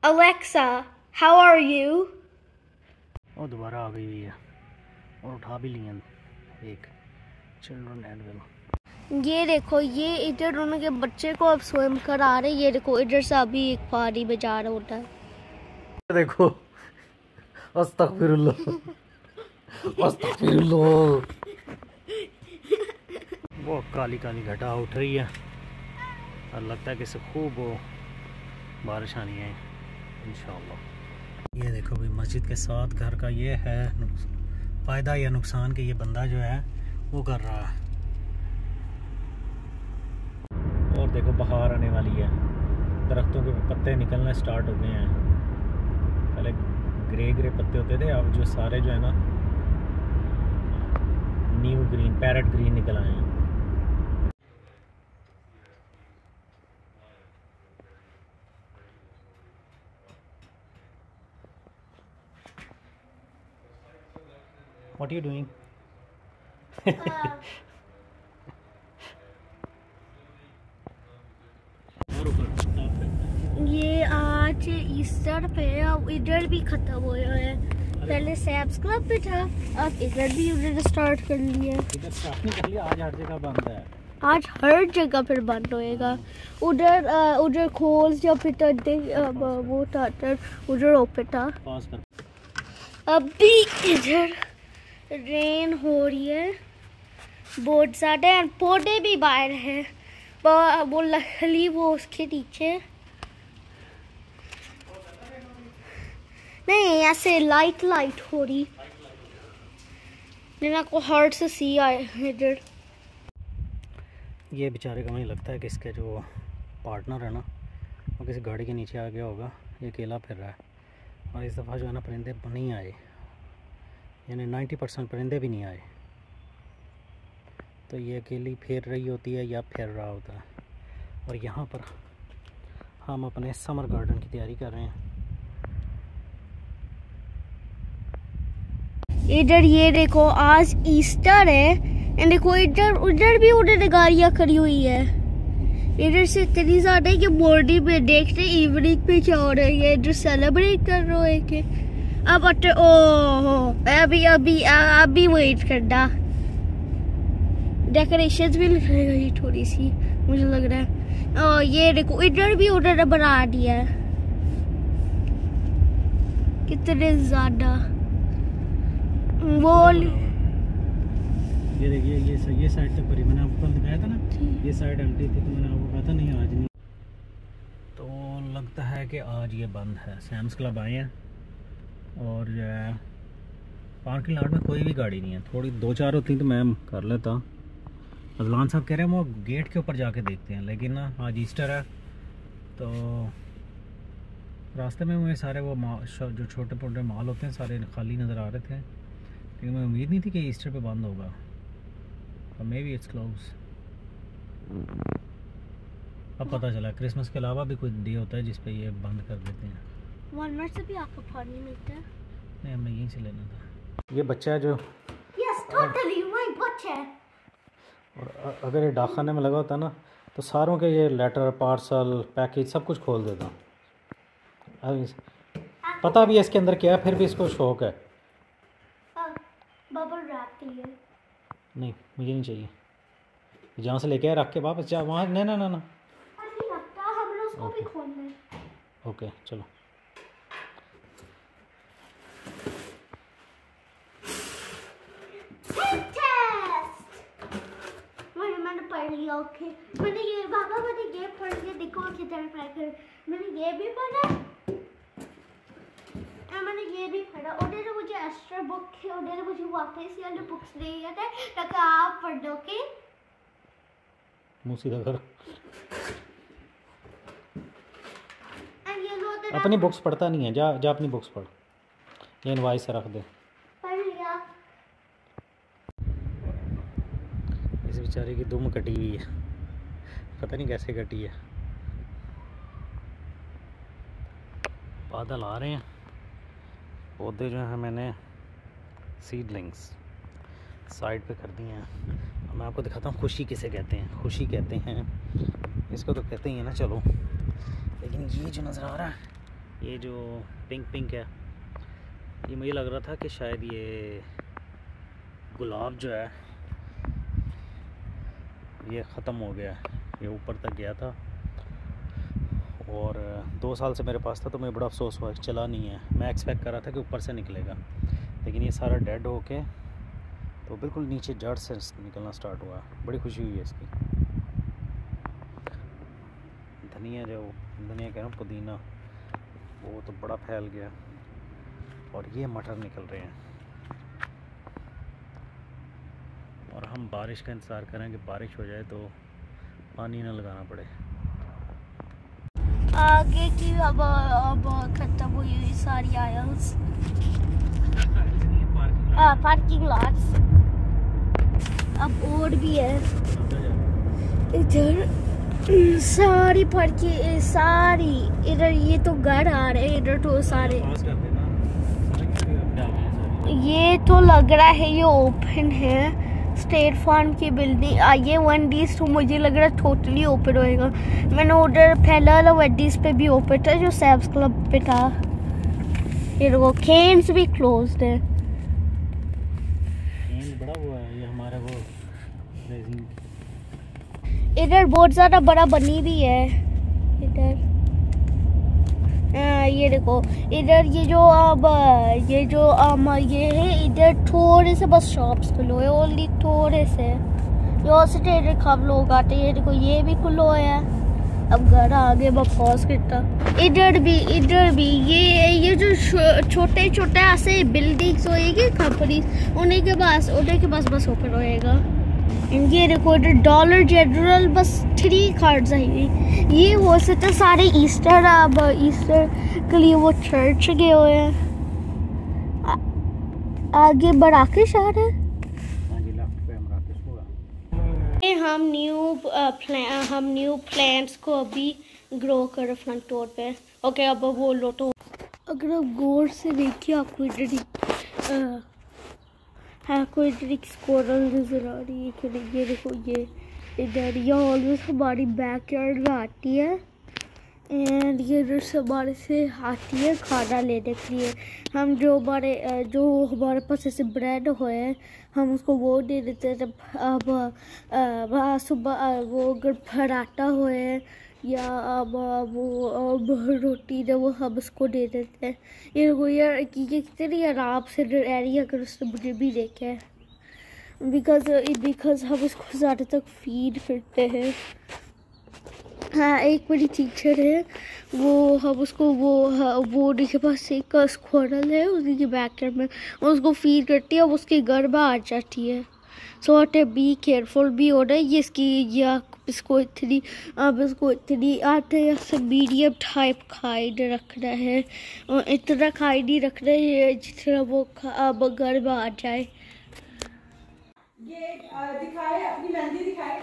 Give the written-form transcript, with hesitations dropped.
Alexa, how are you? और दोबारा आ गई हुई है और उठा भी लिया एक चिल्ड्रन एडवेल। ये देखो, ये इधर उनके बच्चे को अब स्विम करा रहे। ये देखो इधर से अभी एक पानी में जा रहा होता है। देखो अस्तगफिरुल्लाह अस्तगफिरुल्लाह। वो काली काली घटा उठ रही है और लगता है कि इससे खूब वो बारिश आनी है इंशाअल्लाह। ये देखो भाई मस्जिद के साथ घर का ये है फ़ायदा या नुकसान कि ये बंदा जो है वो कर रहा है। और देखो बहार आने वाली है, दरख्तों के पत्ते निकलने स्टार्ट हो गए हैं। पहले ग्रे ग्रे पत्ते होते थे, अब जो सारे जो है ना न्यू ग्रीन पैरेट ग्रीन निकल आए हैं। What are you doing? ये आज ईस्टर पे अब इधर भी खत्म हो गया है। पहले सैब्स क्लब पे था, अब इधर भी उन्होंने स्टार्ट कर लिया। इधर स्टार्ट नहीं कर लिया, आज हर जगह बंद है। आज हर जगह फिर बंद होएगा। उधर खोल्स या फिर वो था उधर ओपन था। अभी इधर रेन हो रही है बहुत ज़्यादा, पौधे भी बाहर हैं, वो लकड़ी वो उसके नीचे नहीं, ऐसे लाइट हो रही। मेरा को हार्ट से सी आए इधर। ये बेचारे का मुझे लगता है कि इसका जो पार्टनर है ना वो किसी गाड़ी के नीचे आ गया होगा, ये अकेला फिर रहा है। और इस दफ़ा जो है ना परिंदे नहीं आए, यानी 90% परिंदे भी नहीं आए, तो ये अकेली फेर रही होती है या फेर रहा होता है। और यहाँ पर हम अपने समर गार्डन की तैयारी कर रहे हैं। इधर ये देखो आज ईस्टर है, एंड देखो इधर उधर भी उधर गाड़ियाँ खड़ी हुई है। इधर से इतनी ज़्यादा है कि मॉर्निंग में देखते इवनिंग पे क्या हो रही है, इधर सेलिब्रेट कर रहे हैं कि अब अभी वेट करना। डेकोरेशंस भी लगेगी थोड़ी सी, मुझे लग रहा है। ये देखो इधर भी उधर बना दिया है, कितने ज्यादा वो। ये देखिए ये साइड तक भरी, मैंने आपको कल दिखाया था ना, ये साइड एम्प्टी थी, तो मैंने आपको कहा था नहीं आज नहीं। तो लगता है कि आज ये बंद है। सैम्स क्लब आए हैं और जो है पार्किंग लॉट में कोई भी गाड़ी नहीं है। थोड़ी 2-4 होती तो मैं कर लेता। अजलान साहब कह रहे हैं वो गेट के ऊपर जाके देखते हैं, लेकिन ना आज ईस्टर है तो रास्ते में मुझे सारे वो जो छोटे मोटे माल होते हैं सारे खाली नज़र आ रहे थे, लेकिन मैं उम्मीद नहीं थी कि ईस्टर पे बंद होगा। तो मे बी इट्स क्लोज। अब पता चला क्रिसमस के अलावा भी कोई डे होता है जिस पे ये बंद कर देते हैं। वॉलमार्ट से भी आपको पानी मिलता है? नहीं, हमें यहीं से लेना था। ये बच्चा है जो बच्चा है, और अगर ये डाकखाने में लगा होता ना तो सारों के ये लेटर पार्सल पैकेज सब कुछ खोल देता। अब पता भी है इसके अंदर क्या है, फिर भी इसको शौक है। बबल रैप के लिए नहीं, मुझे नहीं चाहिए। जहाँ से लेके आए रख के वापस जा वहाँ। नहीं ना ना ना, उसको भी खोलना है। ओके चलो। मैंने पढ़ लिया। ओके मैंने ये पढ़ लिया। देखो किधर ट्राई कर, मैंने ये भी पढ़ा और मैंने ये भी पढ़ा। उन्होंने मुझे एक्स्ट्रा बुक उन्होंने मुझे वापस ये वाले बुक्स दे दिया था ताकि आप पढ़ लो। के मुँह सीधा कर। अपनी बुक्स पढ़ता नहीं है, जा अपनी बुक्स पढ़। ये इनवाइस रख दे। पढ़ लिया। इस बेचारे की दुम कटी हुई है, पता नहीं कैसे कटी है। बादल आ रहे हैं। पौधे जो हैं मैंने सीडलिंग्स साइड पे कर दिए हैं। मैं आपको दिखाता हूँ खुशी किसे कहते हैं। खुशी कहते हैं इसको, तो कहते ही हैं ना। चलो, लेकिन ये जो नज़र आ रहा है ये जो पिंक पिंक है ये मुझे लग रहा था कि शायद ये गुलाब जो है ये ख़त्म हो गया, ये ऊपर तक गया था और 2 साल से मेरे पास था, तो मुझे बड़ा अफसोस हुआ चला नहीं है। मैं एक्सपेक्ट कर रहा था कि ऊपर से निकलेगा, लेकिन ये सारा डेड हो के तो बिल्कुल नीचे जड़ से निकलना स्टार्ट हुआ। बड़ी खुशी हुई है इसकी। धनिया जो धनिया कह रहा हूँ, पुदीना, वो तो बड़ा फैल गया और ये मटर निकल रहे हैं। और हम बारिश का इंतज़ार करें कि बारिश हो जाए तो पानी ना लगाना पड़े। आगे की अब खत्म हुई हुई सारी आयल्स, पार्किंग लॉट्स। अब और भी है इधर सारी पार्किंग, सारी इधर। ये तो घर आ रहे हैं इधर तो सारे। ये तो लग रहा है ये ओपन है, स्टेट फार्म की बिल्डिंग। ये वनडीज तो मुझे लग रहा है टोटली ओपन होएगा। मैंने उधर पहला वाला वनडीज पे भी ओपन था जो सैम्स क्लब पे था। ये देखो केन्स भी क्लोज्ड है। बड़ा हुआ है ये हमारा वो इधर बहुत ज़्यादा बड़ा बनी भी है इधर। ये देखो इधर ये जो अब ये है इधर थोड़े से बस शॉप्स खुलो है, ओनली थोड़े से। जो से कब लोग आते हैं, देखो ये भी खुलो है। अब घर आगे बस कितना इधर भी ये जो छोटे छोटे ऐसे बिल्डिंग्स होएगी कंपनीज, उन्हीं के पास बस ओपन होएगा। ये देखो इधर डॉलर जनरल बस 3 कार्ड्स आई। ये हो सकता है सारे ईस्टर, अब ईस्टर के लिए वो चर्च गए हुए हैं। आगे मराकेश आ रहा है। हम न्यू प्लांट्स को अभी ग्रो कर फ्रंट डोर पे। ओके अब बोलो तो अगर आप गौर से देखिए आपको इधर एक स्क्वारल नजर आ रही है। ये देखो ये इधर ये ऑलवेज हमारी बैकयार्ड में आती है एंड ये इधर से हमारे से आती है खाना लेने के लिए। हम जो हमारे पास ऐसे ब्रेड हुए हम उसको वो दे देते हैं। अब सुबह वो अगर पराठा हुए या अब रोटी जो वो हम उसको दे देते हैं। ये देखो यार ये कितनी आराम से रह रही है, अगर उसने मुझे भी देखा है, बिकॉज हम उसको ज़्यादा तक फीड करते हैं। हाँ एक बड़ी टीचर है, वो हम उसको वो उनके पास एक स्क्वारल है, उसी के बैकयार्ड में उसको फीड करती है, अब उसके घर में आ जाती है। सो अटे बी केयरफुल भी हो रहा है ये इसको इतनी आटे से मीडियम टाइप खाइड रखना है, और इतना खाइड ही रखना है जितना वो अब घर में आ जाए। ये दिखाए अपनी मेहंदी दिखाए।